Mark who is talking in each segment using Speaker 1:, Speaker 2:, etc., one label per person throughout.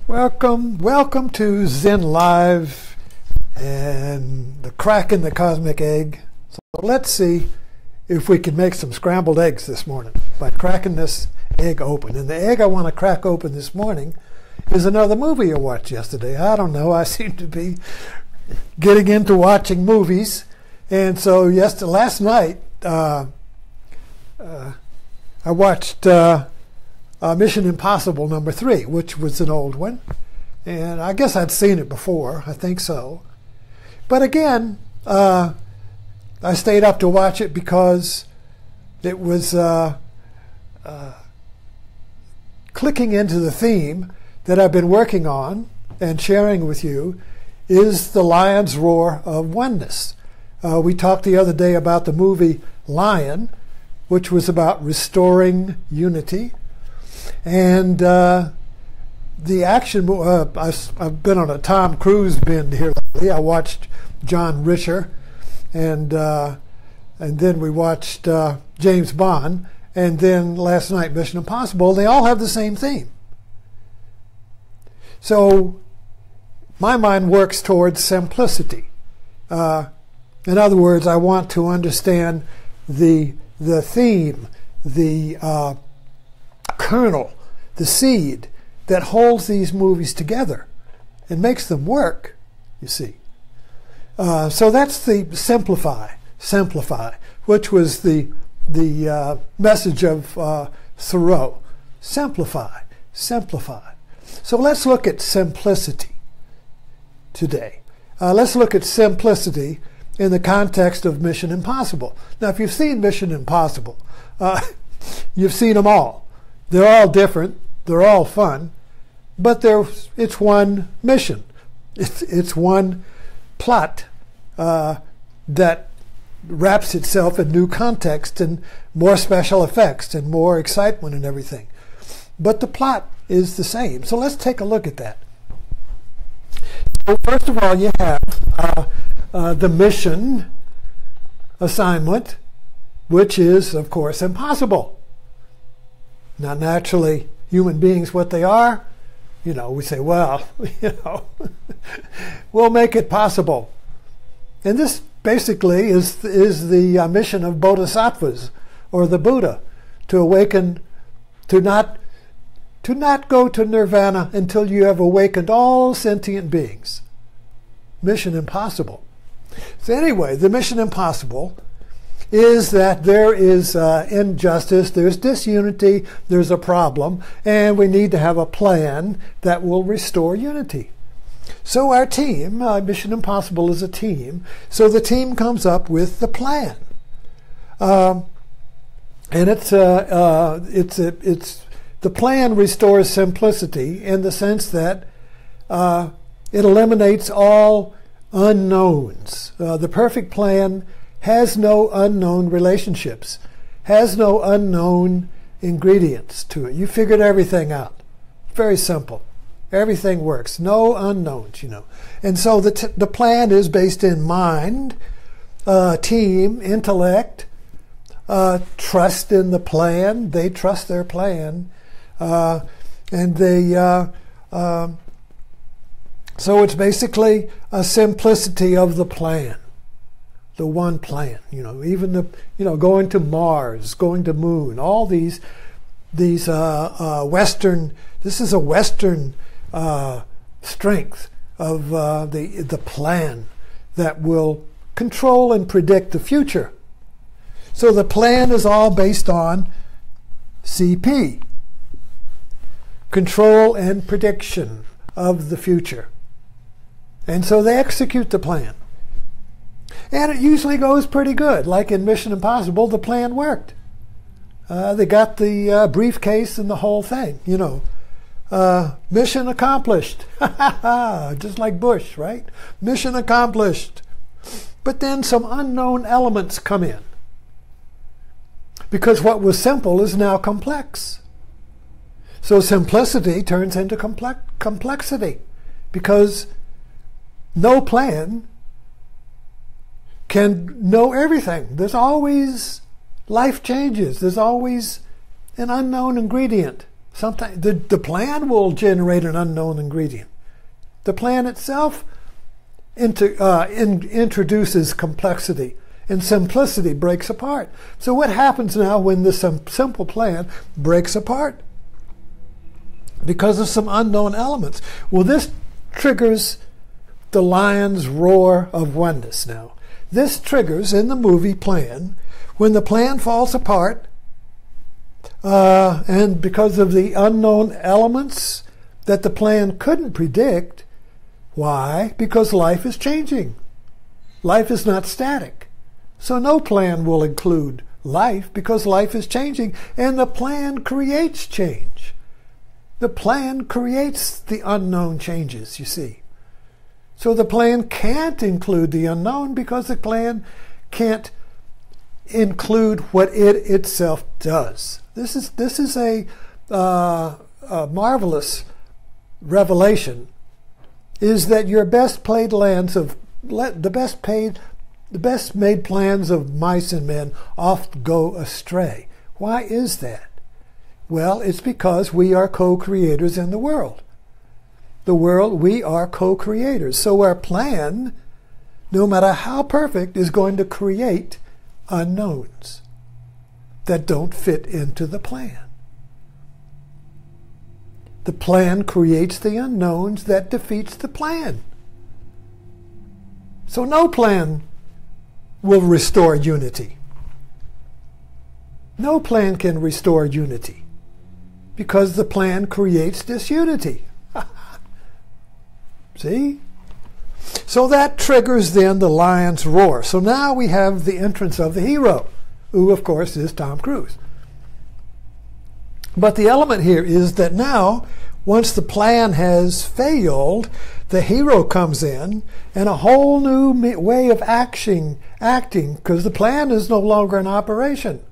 Speaker 1: Welcome to Zen Live and the crack in the cosmic egg. So let's see if we can make some scrambled eggs this morning by cracking this egg open. And the egg I want to crack open this morning is another movie I watched yesterday. I don't know, I seem to be getting into watching movies. And so last night I watched Mission Impossible #3, which was an old one. And I guess I'd seen it before. I think so. But again, I stayed up to watch it because it was clicking into the theme that I've been working on and sharing with you, is the lion's roar of oneness. We talked the other day about the movie Lion, which was about restoring unity. And the action, I've been on a Tom Cruise binge here lately. I watched John Ritter, and then we watched James Bond, and then last night Mission Impossible. They all have the same theme. So my mind works towards simplicity. In other words, I want to understand the theme, the kernel, the seed that holds these movies together and makes them work, you see. So that's the simplify, which was the message of Thoreau. Simplify. So let's look at simplicity today. Let's look at simplicity in the context of Mission Impossible. Now, if you've seen Mission Impossible, you've seen them all. They're all different. They're all fun. But it's one mission. It's one plot that wraps itself in new context and more special effects and more excitement and everything. But the plot is the same. So let's take a look at that. So first of all, you have the mission assignment, which is, of course, impossible. Now, naturally, human beings, what they are, we say, well, we'll make it possible. And this basically is the mission of bodhisattvas, or the Buddha, to awaken, to not go to nirvana until you have awakened all sentient beings. Mission impossible. So anyway, the mission impossible is that there is injustice, there's disunity, there's a problem, and we need to have a plan that will restore unity. So our team, Mission Impossible is a team, so the team comes up with the plan. And the plan restores simplicity in the sense that it eliminates all unknowns. The perfect plan has no unknown relationships, has no unknown ingredients to it. You figured everything out. Very simple. Everything works. No unknowns, And so the plan is based in mind, team, intellect, trust in the plan. They trust their plan. So it's basically a simplicity of the plan. The one plan, even going to Mars, going to Moon, all these Western. This is a Western strength of the plan that will control and predict the future. So the plan is all based on CP, control and prediction of the future, and so they execute the plan. And it usually goes pretty good. Like in Mission Impossible, the plan worked. They got the briefcase and the whole thing, Mission accomplished. Just like Bush, right? Mission accomplished. But then some unknown elements come in. Because what was simple is now complex. So simplicity turns into complexity. Because no plan can know everything. There's always life changes. There's always an unknown ingredient. Sometimes the plan will generate an unknown ingredient. The plan itself introduces complexity, and simplicity breaks apart. So what happens now when the simple plan breaks apart? Because of some unknown elements. Well, this triggers the lion's roar of oneness now. This triggers in the movie plan, when the plan falls apart, and because of the unknown elements that the plan couldn't predict. Why? Because life is changing. Life is not static. So no plan will include life, because life is changing, and the plan creates change. The plan creates the unknown changes, you see. So the plan can't include the unknown, because the plan can't include what it itself does. This is a marvelous revelation, is that your best made plans of mice and men oft go astray. Why is that? Well, it's because we are co-creators in the world. We are co-creators. So our plan, no matter how perfect, is going to create unknowns that don't fit into the plan. The plan creates the unknowns that defeats the plan. So no plan will restore unity. No plan can restore unity, because the plan creates disunity. See? So that triggers then the lion's roar. So now we have the entrance of the hero, who of course is Tom Cruise. But the element here is that now, once the plan has failed, the hero comes in, and a whole new way of acting, because the plan is no longer in operation.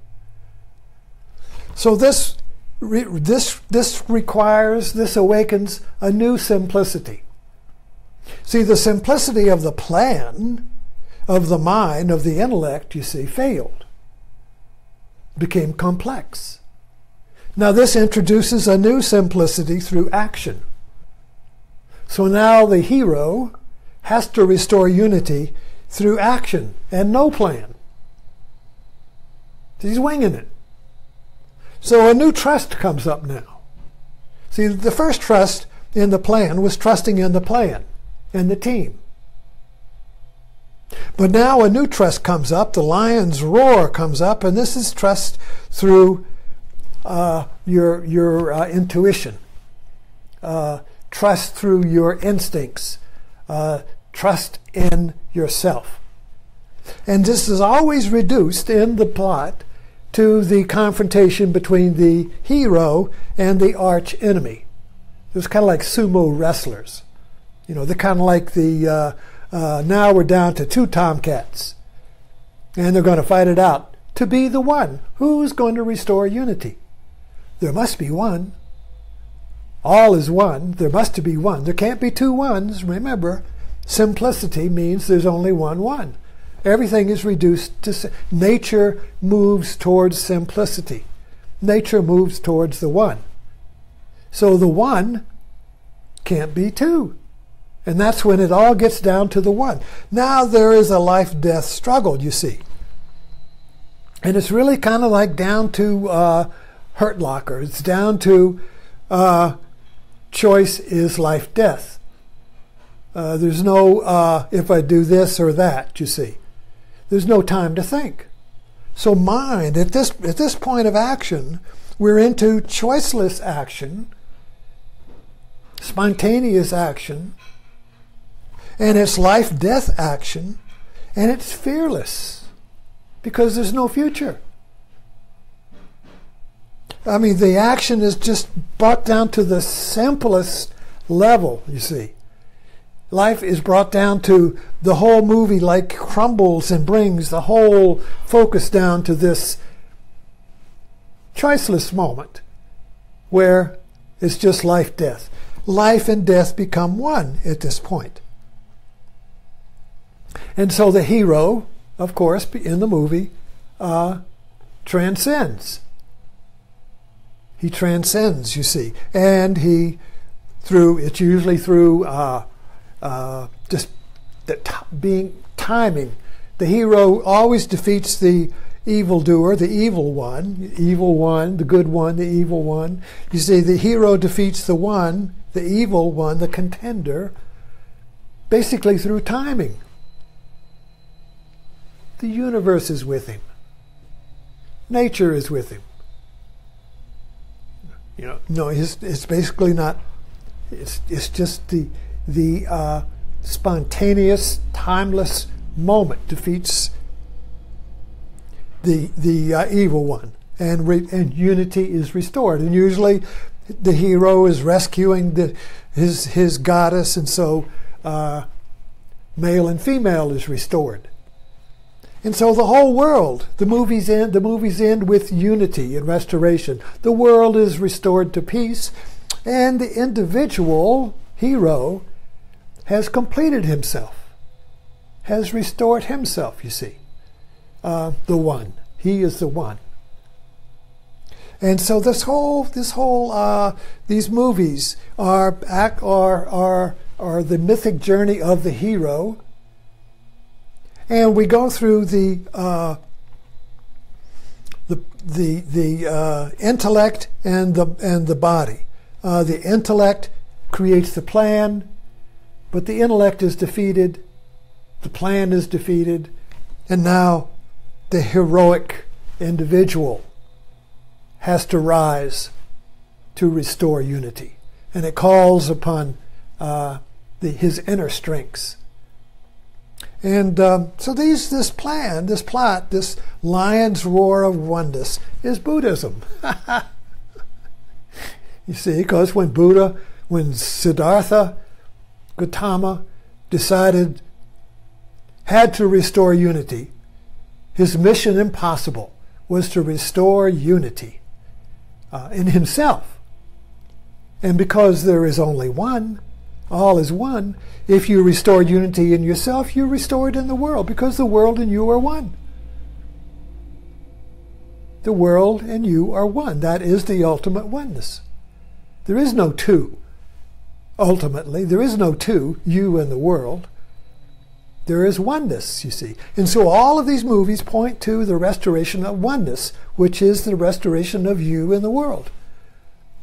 Speaker 1: So this awakens a new simplicity. See, the simplicity of the plan, of the mind, of the intellect, you see, failed. Became complex. Now this introduces a new simplicity through action. So now the hero has to restore unity through action and no plan. He's winging it. So a new trust comes up now. See, the first trust in the plan was trusting in the plan and the team. But now a new trust comes up, the lion's roar comes up, and this is trust through your intuition, trust through your instincts, trust in yourself. And this is always reduced in the plot to the confrontation between the hero and the arch enemy. It was kind of like sumo wrestlers. You know, they're kind of like the, now we're down to 2 tomcats. And they're going to fight it out to be the one. Who's going to restore unity? There must be one. All is one. There must be one. There can't be 2 ones. Remember, simplicity means there's only one. Everything is reduced to... Nature moves towards simplicity. Nature moves towards the one. So the one can't be 2. And that's when it all gets down to the one. Now there is a life-death struggle, you see. And it's really kind of like down to Hurt Locker. It's down to choice is life-death. There's no if I do this or that, you see. There's no time to think. So mind, at this point of action, we're into choiceless action, spontaneous action, and it's life-death action, and it's fearless, because there's no future. I mean, the action is just brought down to the simplest level, you see. Life is brought down to the whole movie, like crumbles and brings the whole focus down to this choiceless moment where it's just life-death. Life and death become one at this point. And so the hero, of course, in the movie, transcends. He transcends, you see, and it's usually through just being timing. The hero always defeats the evildoer, the evil one, the good one, the evil one. You see, the hero defeats the evil one, the contender, basically through timing. The universe is with him. Nature is with him. No, it's basically not. It's just the spontaneous, timeless moment defeats the evil one, and unity is restored. And usually, the hero is rescuing his goddess, and so male and female is restored. And so the whole world, the movies end with unity and restoration. The world is restored to peace, and the individual hero has completed himself, has restored himself, you see. The one. He is the one. And so these movies are the mythic journey of the hero. And we go through the intellect and the body. The intellect creates the plan, but the intellect is defeated. The plan is defeated, and now the heroic individual has to rise to restore unity, and it calls upon his inner strengths. And so this plot, this lion's roar of oneness is Buddhism. You see, because when Siddhartha Gautama had to restore unity, his mission impossible was to restore unity in himself. And because there is only one, all is one, if you restore unity in yourself, you restore it in the world, because the world and you are one. The world and you are one. That is the ultimate oneness. There is no two. Ultimately, there is no two, you and the world. There is oneness, you see. And so all of these movies point to the restoration of oneness, which is the restoration of you and the world.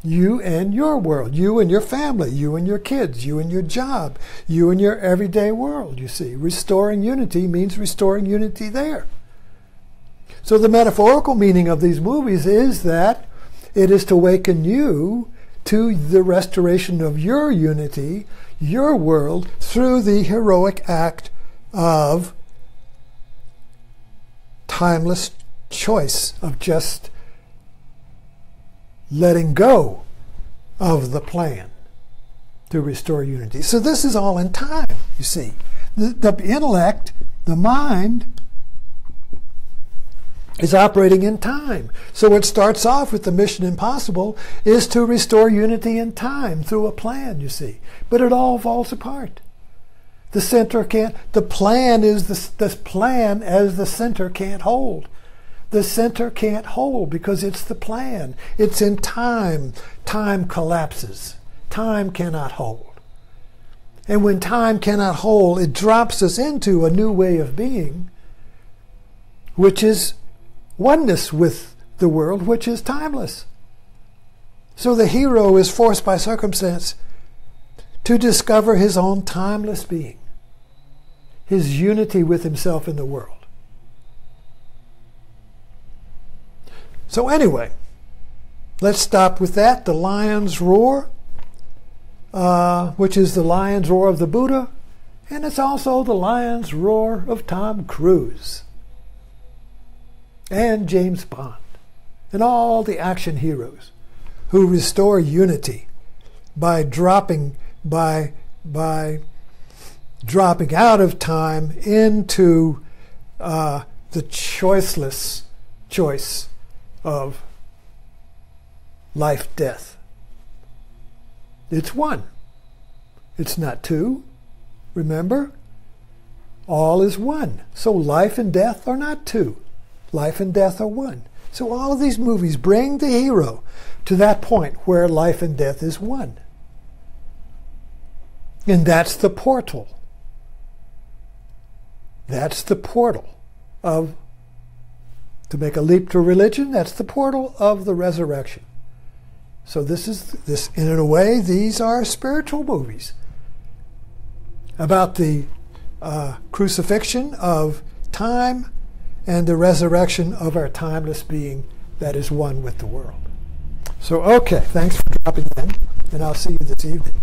Speaker 1: You and your world, you and your family, you and your kids, you and your job, you and your everyday world, you see. Restoring unity means restoring unity there. So the metaphorical meaning of these movies is that it is to awaken you to the restoration of your unity, your world, through the heroic act of timeless choice, of just letting go of the plan to restore unity. So this is all in time, you see. The intellect, the mind, is operating in time. So what starts off with the mission impossible is to restore unity in time through a plan, you see. But it all falls apart. The center can't, the plan is the plan as the center can't hold. The center can't hold because it's the plan. It's in time. Time collapses. Time cannot hold. And when time cannot hold, it drops us into a new way of being, which is oneness with the world, which is timeless. So the hero is forced by circumstance to discover his own timeless being, his unity with himself in the world. So anyway, let's stop with that. The lion's roar, which is the lion's roar of the Buddha, and it's also the lion's roar of Tom Cruise and James Bond and all the action heroes who restore unity by dropping out of time into the choiceless choice of life-death. It's one. It's not two. Remember? All is one. So life and death are not two. Life and death are one. So all of these movies bring the hero to that point where life and death is one. And that's the portal. That's the portal of, to make a leap to religion, that's the portal of the resurrection. So this in a way, these are spiritual movies about the crucifixion of time and the resurrection of our timeless being that is one with the world. So, okay, thanks for dropping in, and I'll see you this evening.